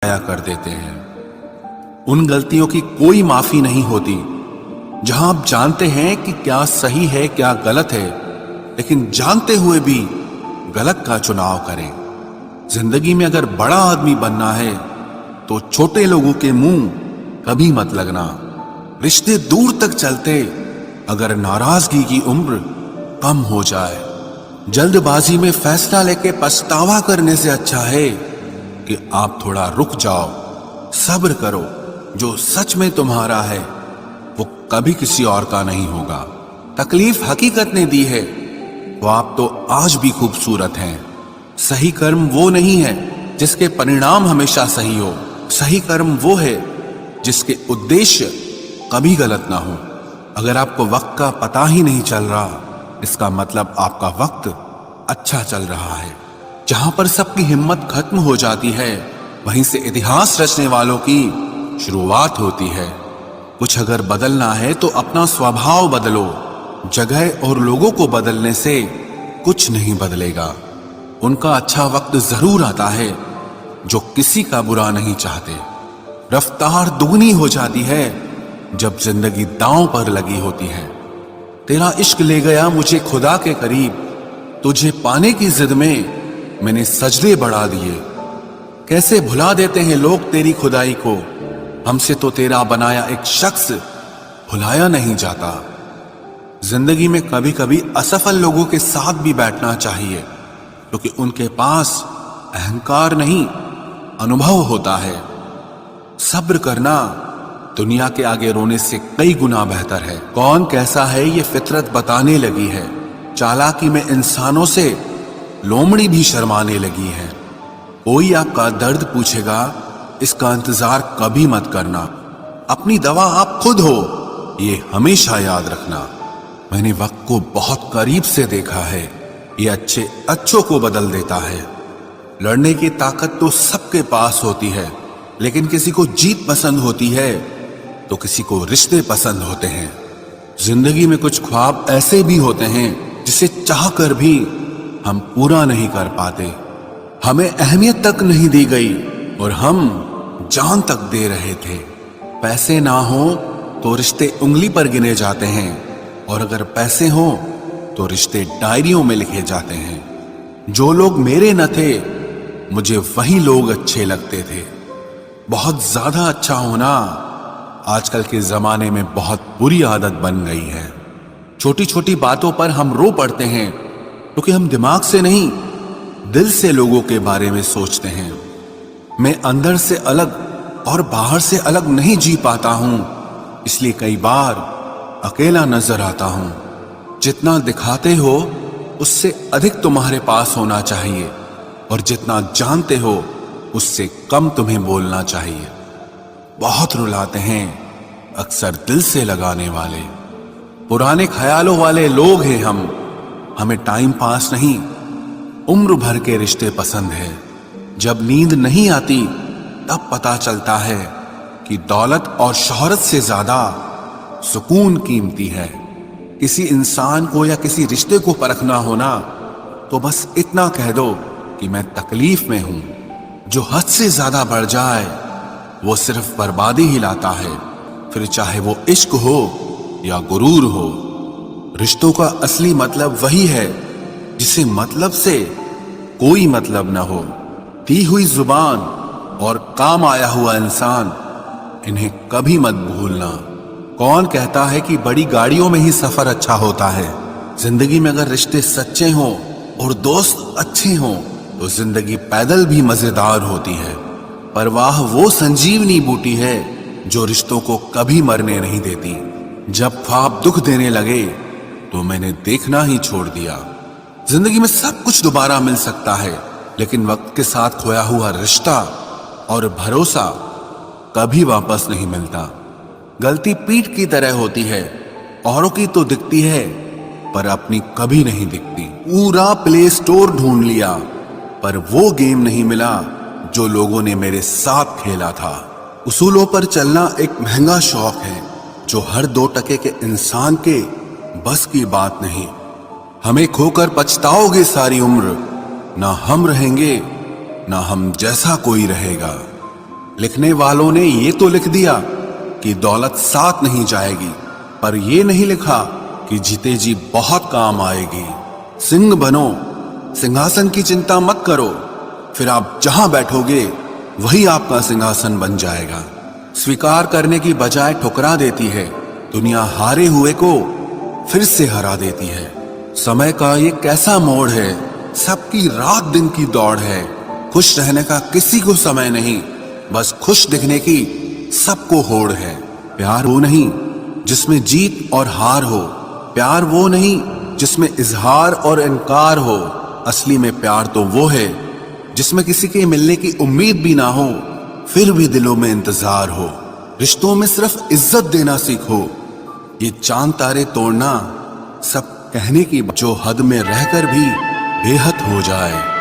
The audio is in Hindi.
ज़ाया कर देते हैं। उन गलतियों की कोई माफी नहीं होती जहां आप जानते हैं कि क्या सही है क्या गलत है, लेकिन जानते हुए भी गलत का चुनाव करें। जिंदगी में अगर बड़ा आदमी बनना है तो छोटे लोगों के मुंह कभी मत लगना। रिश्ते दूर तक चलते अगर नाराजगी की उम्र कम हो जाए। जल्दबाजी में फैसला लेके पछतावा करने से अच्छा है कि आप थोड़ा रुक जाओ, सब्र करो। जो सच में तुम्हारा है वो कभी किसी और का नहीं होगा। तकलीफ हकीकत ने दी है तो आप तो आज भी खूबसूरत हैं। सही कर्म वो नहीं है जिसके परिणाम हमेशा सही हो। सही कर्म वो है जिसके उद्देश्य कभी गलत ना हो। अगर आपको वक्त का पता ही नहीं चल रहा, इसका मतलब आपका वक्त अच्छा चल रहा है। जहां पर सबकी हिम्मत खत्म हो जाती है, वहीं से इतिहास रचने वालों की शुरुआत होती है। कुछ अगर बदलना है तो अपना स्वभाव बदलो। जगह और लोगों को बदलने से कुछ नहीं बदलेगा। उनका अच्छा वक्त जरूर आता है जो किसी का बुरा नहीं चाहते। रफ्तार दुगनी हो जाती है जब जिंदगी दांव पर लगी होती है। तेरा इश्क ले गया मुझे खुदा के करीब, तुझे पाने की जिद में मैंने सजदे बढ़ा दिए। कैसे भुला देते हैं लोग तेरी खुदाई को, हमसे तो तेरा बनाया एक शख्स भुलाया नहीं जाता। जिंदगी में कभी कभी असफल लोगों के साथ भी बैठना चाहिए, क्योंकि उनके पास अहंकार नहीं अनुभव होता है। सब्र करना दुनिया के आगे रोने से कई गुना बेहतर है। कौन कैसा है ये फितरत बताने लगी है। चालाकी में इंसानों से लोमड़ी भी शर्माने लगी है। कोई आपका दर्द पूछेगा, इसका इंतजार कभी मत करना। अपनी दवा आप खुद हो, ये हमेशा याद रखना। मैंने वक्त को बहुत करीब से देखा है, ये अच्छे अच्छों को बदल देता है। लड़ने की ताकत तो सबके पास होती है, लेकिन किसी को जीत पसंद होती है तो किसी को रिश्ते पसंद होते हैं। जिंदगी में कुछ ख्वाब ऐसे भी होते हैं जिसे चाहकर भी हम पूरा नहीं कर पाते। हमें अहमियत तक नहीं दी गई और हम जान तक दे रहे थे। पैसे ना हो तो रिश्ते उंगली पर गिने जाते हैं, और अगर पैसे हो तो रिश्ते डायरियों में लिखे जाते हैं। जो लोग मेरे न थे मुझे वही लोग अच्छे लगते थे। बहुत ज्यादा अच्छा होना आजकल के जमाने में बहुत बुरी आदत बन गई है। छोटी छोटी बातों पर हम रो पड़ते हैं क्योंकि हम दिमाग से नहीं दिल से लोगों के बारे में सोचते हैं। मैं अंदर से अलग और बाहर से अलग नहीं जी पाता हूं, इसलिए कई बार अकेला नजर आता हूं। जितना दिखाते हो उससे अधिक तुम्हारे पास होना चाहिए, और जितना जानते हो उससे कम तुम्हें बोलना चाहिए। बहुत रुलाते हैं अक्सर दिल से लगाने वाले। पुराने ख्यालों वाले लोग हैं हम। हमें टाइम पास नहीं, उम्र भर के रिश्ते पसंद है। जब नींद नहीं आती तब पता चलता है कि दौलत और शोहरत से ज्यादा सुकून कीमती है। किसी इंसान को या किसी रिश्ते को परखना होना तो बस इतना कह दो कि मैं तकलीफ में हूं। जो हद से ज्यादा बढ़ जाए वो सिर्फ बर्बादी ही लाता है, फिर चाहे वो इश्क हो या गुरूर हो। रिश्तों का असली मतलब वही है जिसे मतलब से कोई मतलब न हो। दी हुई जुबान और काम आया हुआ इंसान, इन्हें कभी मत भूलना। कौन कहता है कि बड़ी गाड़ियों में ही सफर अच्छा होता है। जिंदगी में अगर रिश्ते सच्चे हों और दोस्त अच्छे हों तो जिंदगी पैदल भी मजेदार होती है। परवाह वो संजीवनी बूटी है जो रिश्तों को कभी मरने नहीं देती। जब ख्वाब दुख देने लगे तो मैंने देखना ही छोड़ दिया। जिंदगी में सब कुछ दोबारा मिल सकता है, लेकिन वक्त के साथ खोया हुआ रिश्ता और भरोसा कभी वापस नहीं मिलता। गलती पीठ की तरह होती है, औरों की तो दिखती है पर अपनी कभी नहीं दिखती। पूरा प्ले स्टोर ढूंढ लिया पर वो गेम नहीं मिला जो लोगों ने मेरे साथ खेला था। उसूलों पर चलना एक महंगा शौक है जो हर 2 टके के इंसान के बस की बात नहीं। हमें खोकर पछताओगे सारी उम्र, ना हम रहेंगे ना हम जैसा कोई रहेगा। लिखने वालों ने ये तो लिख दिया कि दौलत साथ नहीं जाएगी, पर ये नहीं लिखा कि जीते जी बहुत काम आएगी। सिंह बनो, सिंहासन की चिंता मत करो, फिर आप जहां बैठोगे वही आपका सिंहासन बन जाएगा। स्वीकार करने की बजाय ठुकरा देती है दुनिया, हारे हुए को फिर से हरा देती है। समय का ये कैसा मोड़ है, सबकी रात दिन की दौड़ है। खुश रहने का किसी को समय नहीं, बस खुश दिखने की सबको होड़ है। प्यार वो नहीं जिसमें जीत और हार हो, प्यार वो नहीं जिसमें इजहार और इनकार हो। असली में प्यार तो वो है जिसमें किसी के मिलने की उम्मीद भी ना हो, फिर भी दिलों में इंतजार हो। रिश्तों में सिर्फ इज्जत देना सीखो, ये चांद तारे तोड़ना सब कहने की, जो हद में रहकर भी बेहद हो जाए।